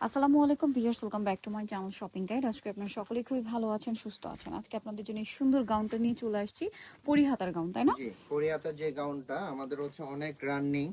আসসালামু আলাইকুম viewers, welcome back to my channel shopping guide. আজকে আপনারা সকলেই খুবই ভালো আছেন, সুস্থ আছেন। আজকে আপনাদের জন্য এই সুন্দর গাউনটা নিয়ে চলে আসছি, পরি হাতার গাউন, তাই না? জি, কোরিয়াতে যে গাউনটা আমাদের হচ্ছে অনেক রানিং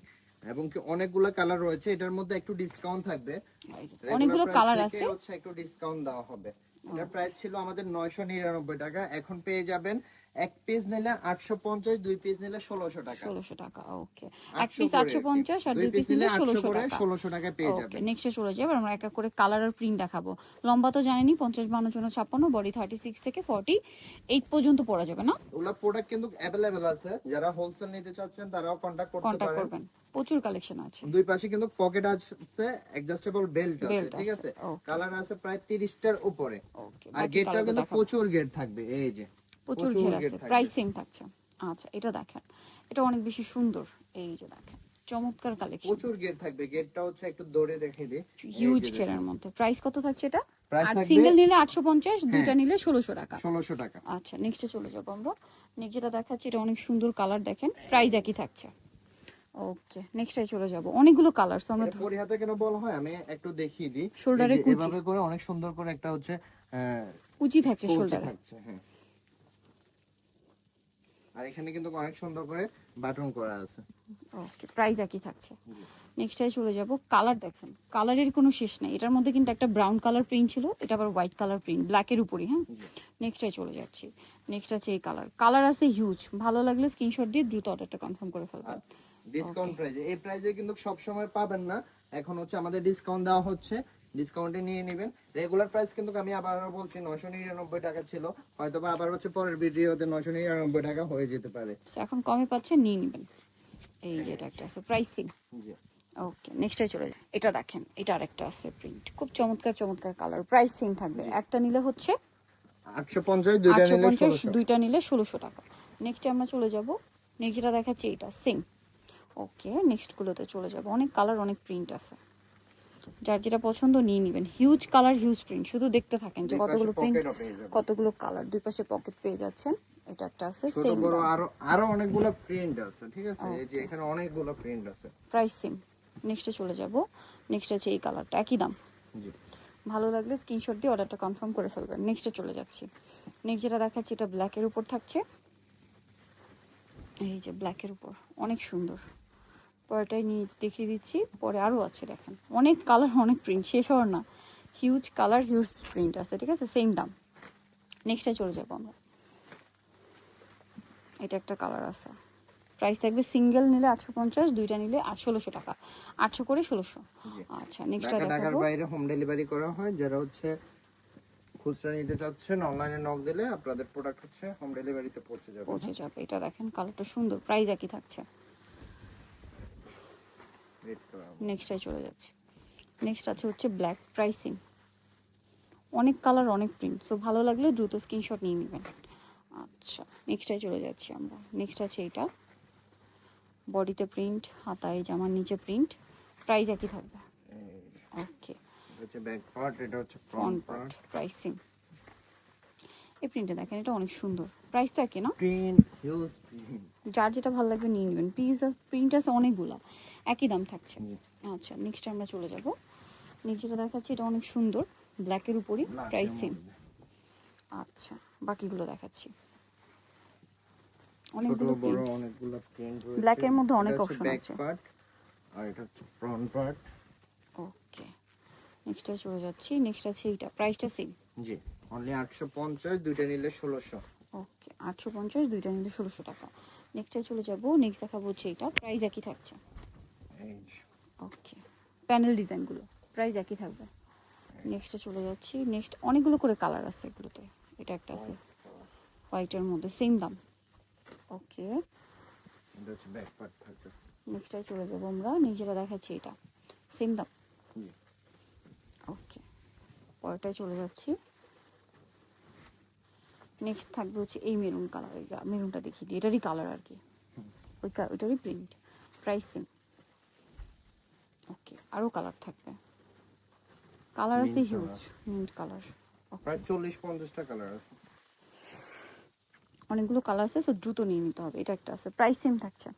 এবং কি অনেকগুলো কালার রয়েছে। এটার মধ্যে একটু ডিসকাউন্ট থাকবে। রেগুলার অনেকগুলো প্রাইস কালার থেকে আছে। হচ্ছে একটু ডিসকাউন্ট দেওয়া হবে। এটার প্রাইস ছিল আমাদের 999 টাকা, এখন পেয়ে যাবেন এক পিস নিলে 850, দুই পিস নিলে 1600 টাকা। 1600 টাকা, ওকে। এক 800 পিস করে আর কি, 850 আর দুই দুই পিস পিস নিলে নিলে 800 1600 করে টাকা। 1600 টাকায় পেয়ে ওকে, যাবেন। নেক্সটে চলে যাবো। আমরা এক এক করে কালার আর প্রিন্ট দেখাবো। লম্বা তো জানেনই, 50, 52, 56, বডি 36 থেকে 48 পর্যন্ত পরা যাবে না? ওগুলা প্রোডাক্ট কিন্তু अवेलेबल আছে, যারা হোলসেল নিতে চাচ্ছেন তারাও কন্টাক্ট করতে কন্টাক্ট পারেন। করবেন, প্রচুর কালেকশন আছে। দুই পাশে কিন্তু পকেট আছে, অ্যাডজাস্টেবল বেল্ট আছে, বেল্ট ঠিক আছে, আছে। ওকে। কালার আছে প্রায় 30টার উপরে। ওকে, আর বাকি গেটটা কালারগুলো কিন্তু দেখাবো। প্রচুর গেট থাকবে, এই যে প্রচুর প্রচুর ঘের গেট আছে, থাকবে। প্রাইস সেম থাকছে। আচ্ছা, এটা দেখেন, এটা অনেক বেশি সুন্দর। এই যে দেখেন, চমৎকার কালেকশন, প্রচুর গেট থাকবে, গেটটা হচ্ছে একটু দৌড়ে দেখিয়ে দিই। এই হিউজ যে ঘেরের দেখেন, মধ্যে। প্রাইস কত থাকছে এটা? প্রাইস আর থাকবে, সিঙ্গেল নিলে 850, হ্যাঁ, দুইটা নিলে 1600 টাকা। 1600 টাকা। আচ্ছা, নেক্সটে চলে যাবো আমরা। নেক্সট যেটা দেখাচ্ছি, এটা অনেক সুন্দর কালার, দেখেন প্রাইস একই থাকছে। ওকে, নেক্সটে চলে যাবো। অনেকগুলো কালার, সো আমরা এটা পরিহাতে কেন বলা হয় আমি একটু দেখিয়ে দিই। এই শোল্ডারে যে কুচি, এভাবে করে অনেক সুন্দর করে একটা হচ্ছে কুচি থাকছে কৌচি শোল্ডারে। থাকছে, হ্যাঁ। আর এখানে কিন্তু অনেক সুন্দর করে বাটন করা আছে। ওকে, প্রাইস একই থাকছে। জি, নেক্সটে চলে যাব। কালার দেখেন, কালারের কোনো শেষ নেই। এটার মধ্যে কিন্তু একটা ব্রাউন কালার প্রিন্ট ছিল, এটা আবার হোয়াইট কালার প্রিন্ট, ব্ল্যাকের উপরই। হ্যাঁ, জি। নেক্সটে চলে যাচ্ছি। নেক্সট আছে এই কালার, কালার আছে হিউজ। ভালো লাগলে স্ক্রিনশট দিয়ে দ্রুত অর্ডারটা কনফার্ম করে ফেলবেন। ওকে, ডিসকাউন্ট প্রাইসে, এই প্রাইসে কিন্তু সব সময় পাবেন না। এখন হচ্ছে আমাদের ডিসকাউন্ট দেওয়া হচ্ছে, ডিসকাউন্টে নিয়ে নেবেন। রেগুলার প্রাইস কিন্তু আমি আবারও বলছি 999 টাকা ছিল, হয়তো বা আবার হচ্ছে পরের ভিডিওতে 999 টাকা হয়ে যেতে পারে। সো এখন কমে পাচ্ছেন, নিয়ে নেবেন। এই যে এটা একটা আছে প্রাইসিং। জি, ওকে, নেক্সটে চলে যাই। এটা দেখেন, এটা আরেকটা আছে প্রিন্ট, খুব চমৎকার চমৎকার কালার। প্রাইস সেম থাকবে, জি, একটা নিলে হচ্ছে 850, দুইটা নিলে 850, 1600। দুইটা নিলে 1600 টাকা। নেক্সটে আমরা চলে যাব। নেক্সট যেটা দেখাচ্ছি, এটা সেম। ওকে, নেক্সটগুলোতে চলে যাব। অনেক কালার, অনেক প্রিন্ট আছে, যার যেটা পছন্দ নিয়ে নেবেন। হিউজ কালার, হিউজ প্রিন্ট, শুধু দেখতে থাকেন যে দুই পাশে কতগুলো প্রিন্ট, পকেটও পেয়ে যাবেন, কতগুলো কালার। দুই পাশে পকেট পেয়ে যাচ্ছেন। এটা একটা আছে ছোট সেম বড় দাম। আরো আরো অনেকগুলো প্রিন্ট আছে, ঠিক আছে। এই যে ওকে, এখানে অনেকগুলো প্রিন্ট আছে। Price same. নেক্সটে চলে যাব। নেক্সট আছে এই কালারটা, একই দাম। জি, ভালো লাগলে স্ক্রিনশট দিয়ে অর্ডারটা কনফার্ম করে ফেলবেন। নেক্সটে চলে যাচ্ছি। নেক্সট যেটা দেখাচ্ছি, এটা ব্ল্যাকের উপর থাকছে। এই যে ব্ল্যাকের উপর, অনেক সুন্দর। পরেরটাই নিয়ে দেখিয়ে দিচ্ছি, পরে আরও আছে দেখেন, অনেক কালার, অনেক প্রিন্ট, শেষ হওয়ার না। হিউজ কালার, হিউজ প্রিন্ট আছে, ঠিক আছে, সেম দাম। নেক্সটে চলে যাবো আমরা। এটা একটা কালার আছে, প্রাইস থাকবে সিঙ্গেল নিলে 850, দুইটা নিলে 1600 টাকা। 800 করে 1600। জি। আচ্ছা, নেক্সটটা ঢাকার দেখাবো। বাইরে হোম ডেলিভারি করা হয়। যারা হচ্ছে খুচরা নিতে চাচ্ছেন, অনলাইনে নক দিলে আপনাদের প্রোডাক্ট হচ্ছে হোম ডেলিভারিতে পৌঁছে যাবে, পৌঁছে হ্যাঁ। যাবে। এটা দেখেন, কালারটা সুন্দর, প্রাইস একই থাকছে। রেড করা হবে। নেক্সটটাই চলে যাচ্ছে। নেক্সট আছে হচ্ছে ব্ল্যাক, প্রাইসিং। অনেক কালার, অনেক প্রিন্ট, সো ভালো লাগলে দ্রুত স্ক্রিনশট নিয়ে নেবেন। আচ্ছা, নেক্সটটাই চলে যাচ্ছি আমরা। নেক্সট আছে এটা, বডিতে প্রিন্ট, হাতায় জামার নিচে প্রিন্ট, প্রাইস একই থাকবে। ওকে, এটা হচ্ছে ব্যাক পার্ট, এটা হচ্ছে front front part, part. Pricing. এই প্রিন্টে দেখেন, এটা অনেক সুন্দর। প্রাইস তো একই না? Print, huge print. যার যেটা ভালো লাগবে নিয়ে নেবেন। প্রিন্ট আছে অনেকগুলো, একই দাম থাকছে। জি, আচ্ছা, নেক্সট আমরা চলে যাব। নেক্সট যেটা দেখাচ্ছি, এটা অনেক সুন্দর, ব্ল্যাকের উপরই, প্রাইস ব্ল্যাকের সেম। মধ্যে আচ্ছা, বাকিগুলো দেখাচ্ছি। ছোট অনেকগুলো বড় প্রিন্ট, অনেকগুলো প্রিন্ট রয়েছে। ব্ল্যাকের মধ্যে এটা অনেক হচ্ছে অপশন ব্যাক আছে। পার্ট, আর এটা হচ্ছে ফ্রন্ট পার্ট। ওকে, নেক্সটে চলে যাচ্ছি। নেক্সট আছে এইটা, প্রাইসটা সেম। জি, অনলি 850, দুইটা নিলে 1600। ওকে, 850, দুইটা নিলে 1600 টাকা। নেক্সটে চলে যাব। নেক্সট দেখাবো হচ্ছে এইটা, প্রাইস একই থাকছে। এই যে, ওকে, প্যানেল ডিজাইনগুলো, প্রাইস একই থাকবে। নেক্সটে চলে যাচ্ছি। নেক্সট অনেকগুলো করে কালার আছে এগুলোতে। এটা একটা আছে হোয়াইটের মধ্যে, সেম দাম। ওকে, এটা হচ্ছে ব্যাক পার্ট থাকবে। নেক্সটে চলে যাব আমরা। নেক্সট যেটা দেখাচ্ছি, এটা সেম দাম। জি, ওকে, পরেরটায় চলে যাচ্ছি। নেক্সট থাকবে হচ্ছে এই মেরুন কালার, এই মেরুনটা দেখিয়ে দিই, এটারই কালার আর কি, ওইটারই প্রিন্ট, প্রাইস সেম। ওকে, আরও কালার থাকবে, কালার আছে mint hue, colour, mint colour. Okay, প্রায় 40-50টা কালার আছে। অনেকগুলো কালার আছে, সো দ্রুত নিয়ে নিতে হবে। এটা একটা আছে, প্রাইস সেম থাকছে।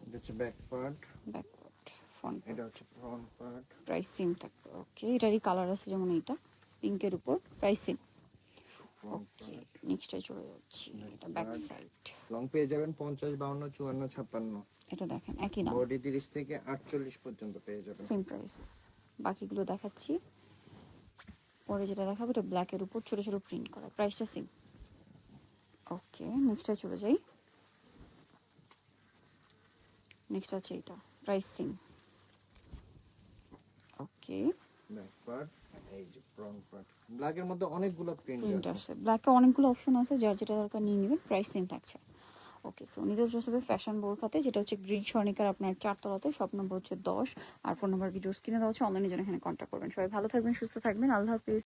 এটা হচ্ছে ব্যাক পার্ট। ব্যাকওয়ার্ড, ফ্রন্ট এটা হচ্ছে ফ্রন্ট পার্ট। প্রাইস সেম থাকবে। ওকে, এটারই কালার আছে যেমন এইটা পিঙ্কের উপর, প্রাইস সেম। ফ্রন্ট ওকে, পার্ট নেক্সটে চলে যাচ্ছি, এটা ব্যাক সাইড। লং পেয়ে যাবেন 50, 52, 54, 56। এটা দেখেন একই দাম, বডি 30 থেকে 48 পর্যন্ত পেয়ে যাবেন। Same price. বাকিগুলো দেখাচ্ছি পরে, যেটা দেখাবো এটা ব্ল্যাকের উপর ছোট ছোট প্রিন্ট করা, প্রাইসটা সেম। ওকে, নেক্সটে চলে যাই। নেক্সট আছে এটা, প্রাইস সেম। ওকে, ব্যাক পার্ট, এই যে ফ্রন্ট পার্ট। ব্ল্যাকের মধ্যে অনেকগুলো প্রিন্ট প্রিন্ট আছে। আসছে, ব্ল্যাকে অনেকগুলো অপশন আছে, যার যেটা দরকার নিয়ে নেবেন, প্রাইস সেম থাকছে। ওকে, সো নিদর্শ জোসেফের ফ্যাশন বোরখাতে, যেটা হচ্ছে গ্রিন স্বর্ণিকার আপনার 4 তলাতে, শপ নম্বর হচ্ছে 10, আর ফোন নাম্বার ভিডিওস কিনে দেওয়া হচ্ছে, অনলাইনে জন্য এখানে কন্ট্যাক্ট করবেন। সবাই ভালো থাকবেন, সুস্থ থাকবেন, আল্লাহ হাফিজ।